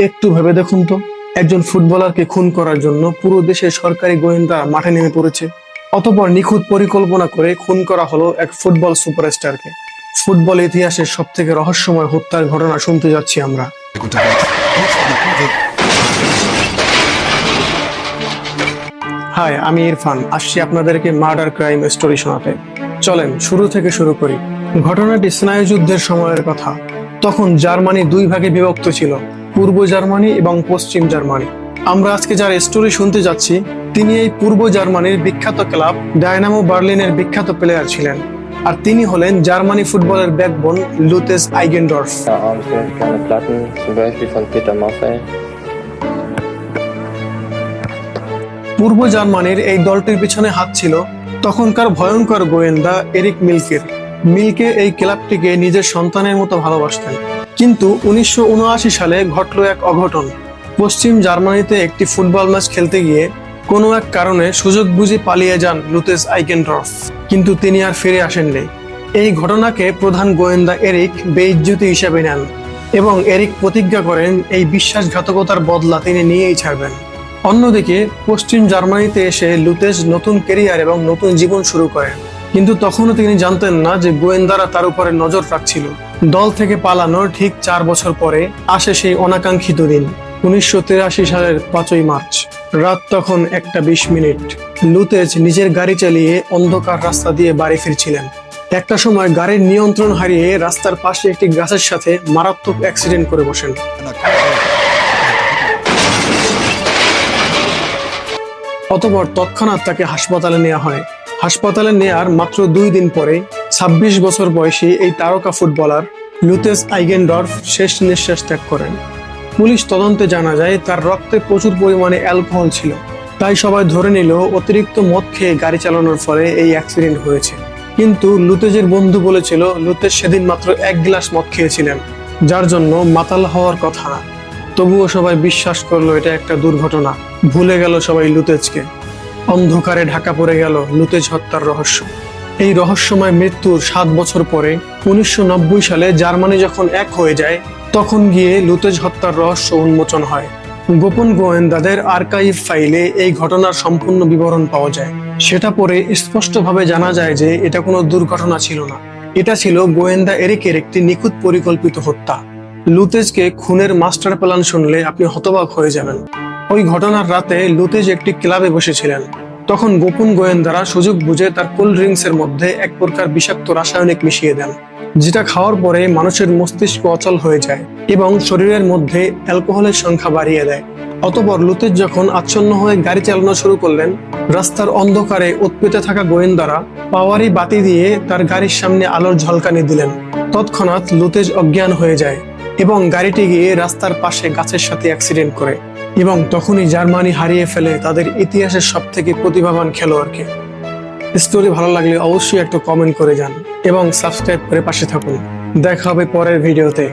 একটু ভেবে দেখুন তো, একজন ফুটবলারকে খুন করার জন্য পুরো দেশের সরকারি গোয়েন্দা মাঠে নেমে পড়েছে। অতঃপর নিখুঁত পরিকল্পনা করে খুন করা হলো এক ফুটবল সুপারস্টারকে। ফুটবল ইতিহাসের সব থেকে রহস্যময় হত্যার ঘটনা শুনতে যাচ্ছি আমরা। হাই, আমি ইরফান, আসছি আপনাদেরকে মার্ডার ক্রাইম স্টোরি শোনাতে। চলেন শুরু থেকে শুরু করি। ঘটনাটি স্নায়ুযুদ্ধের সময়ের কথা। তখন জার্মানি দুই ভাগে বিভক্ত ছিল, পূর্ব জার্মানি এবং পশ্চিম জার্মানি। আমরা আজকে যার স্টোরি শুনতে যাচ্ছি তিনি এই পূর্ব জার্মানির বিখ্যাত ক্লাব ডায়নামো বার্লিনের বিখ্যাত প্লেয়ার ছিলেন, আর তিনি হলেন জার্মানি ফুটবলের backbone লুতেজ আইগেনডর্ফ। Abends höre ich gerne Platten, zum Beispiel von Peter Maffay. পূর্ব জার্মানির এই দলটির পিছনে হাত ছিল তখনকার ভয়ঙ্কর গোয়েন্দা এরিক মিলকের। মিলকে এই ক্লাবটিকে নিজের সন্তানের মতো ভালোবাসতেন। কিন্তু 1979 সালে ঘটল এক অঘটন। পশ্চিম জার্মানিতে একটি ফুটবল ম্যাচ খেলতে গিয়ে কোনো এক কারণে সুযোগ বুঝে পালিয়ে যান লুতেজ আইগেনডর্ফ, কিন্তু তিনি আর ফিরে আসেননি। এই ঘটনাকে প্রধান গোয়েন্দা এরিক বেইজ্জতি হিসেবে নেন এবং এরিক প্রতিজ্ঞা করেন এই বিশ্বাসঘাতকতার বদলা তিনি নিয়েই ছাড়বেন। অন্যদিকে পশ্চিম জার্মানিতে এসে লুতেজ নতুন ক্যারিয়ার এবং নতুন জীবন শুরু করেন, কিন্তু তখনও তিনি জানতেন না যে গোয়েন্দারা তার উপরে নজর রাখছিল। দল থেকে পালানোর ঠিক 4 বছর পরে আসে সেই অনাকাঙ্ক্ষিত দিন, 1983 সালের 5ই মার্চ। রাত তখন 1:20। লুতেজ নিজের গাড়ি চালিয়ে অন্ধকার রাস্তা দিয়ে বাড়ি ফিরছিলেন। একটা সময় গাড়ির নিয়ন্ত্রণ হারিয়ে রাস্তার পাশে একটি গাছের সাথে মারাত্মক অ্যাক্সিডেন্ট করে বসেন। অতঃপর তৎক্ষণাৎ তাকে হাসপাতালে নেওয়া হয়। হাসপাতালে নেয়ার মাত্র 2 দিন পরে 26 বছর বয়সী এই তারকা ফুটবলার লুতেজ আইগেনডর্ফ শেষ নিঃশ্বাস ত্যাগ করেন। পুলিশ তদন্তে জানা যায় তার রক্তে প্রচুর পরিমাণে অ্যালকোহল ছিল, তাই সবাই ধরে নিল অতিরিক্ত মদ খেয়ে গাড়ি চালানোর ফলে এই অ্যাক্সিডেন্ট হয়েছে। কিন্তু লুতেজের বন্ধু বলেছিল লুতেজ সেদিন মাত্র 1 গ্লাস মদ খেয়েছিলেন, যার জন্য মাতাল হওয়ার কথা না। তবুও সবাই বিশ্বাস করলো এটা একটা দুর্ঘটনা। ভুলে গেল সবাই লুতেজকে। অন্ধকারে ঢাকা পড়ে গেল লুতেজ হত্যার রহস্য। এই রহস্যময় মৃত্যুর 7 বছর পরে 1990 সালে জার্মানি যখন এক হয়ে যায়, তখন গিয়ে লুতেজ হত্যার রহস্য উন্মোচন হয়। গোপন গোয়েন্দাদের আর্কাইভ ফাইলে এই ঘটনার সম্পূর্ণ বিবরণ পাওয়া যায়। সেটা পরে স্পষ্টভাবে জানা যায় যে এটা কোনো দুর্ঘটনা ছিল না, এটা ছিল গোয়েন্দা এরিকের একটি নিখুঁত পরিকল্পিত হত্যা। লুতেজকে খুনের মাস্টার প্ল্যান শুনলে আপনি হতবাক হয়ে যাবেন। ওই ঘটনার রাতে লুতেজ একটি ক্লাবে বসেছিলেন। তখন গোপন গোয়েন্দারা সুযোগ বুঝে তার কোল্ড ড্রিঙ্কসের মধ্যে এক প্রকার বিষাক্ত রাসায়নিক মিশিয়ে দেন, যেটা খাওয়ার পরে মানুষের মস্তিষ্ক অচল হয়ে যায় এবং শরীরের মধ্যে অ্যালকোহলের সংখ্যা বাড়িয়ে দেয়। অতঃপর লুতেজ যখন আচ্ছন্ন হয়ে গাড়ি চালানো শুরু করলেন, রাস্তার অন্ধকারে উৎপেতে থাকা গোয়েন্দারা পাওয়ারি বাতি দিয়ে তার গাড়ির সামনে আলোর ঝলকানি দিলেন। তৎক্ষণাৎ লুতেজ অজ্ঞান হয়ে যায় এবং গাড়িটি গিয়ে রাস্তার পাশে গাছের সাথে অ্যাক্সিডেন্ট করে, এবং তখনই জার্মানি হারিয়ে ফেলে তাদের ইতিহাসের সবথেকে প্রতিভাবান খেলোয়াড়কে। স্টোরি ভালো লাগলে অবশ্যই একটা কমেন্ট করে যান এবং সাবস্ক্রাইব করে পাশে থাকুন। দেখা হবে পরের ভিডিওতে।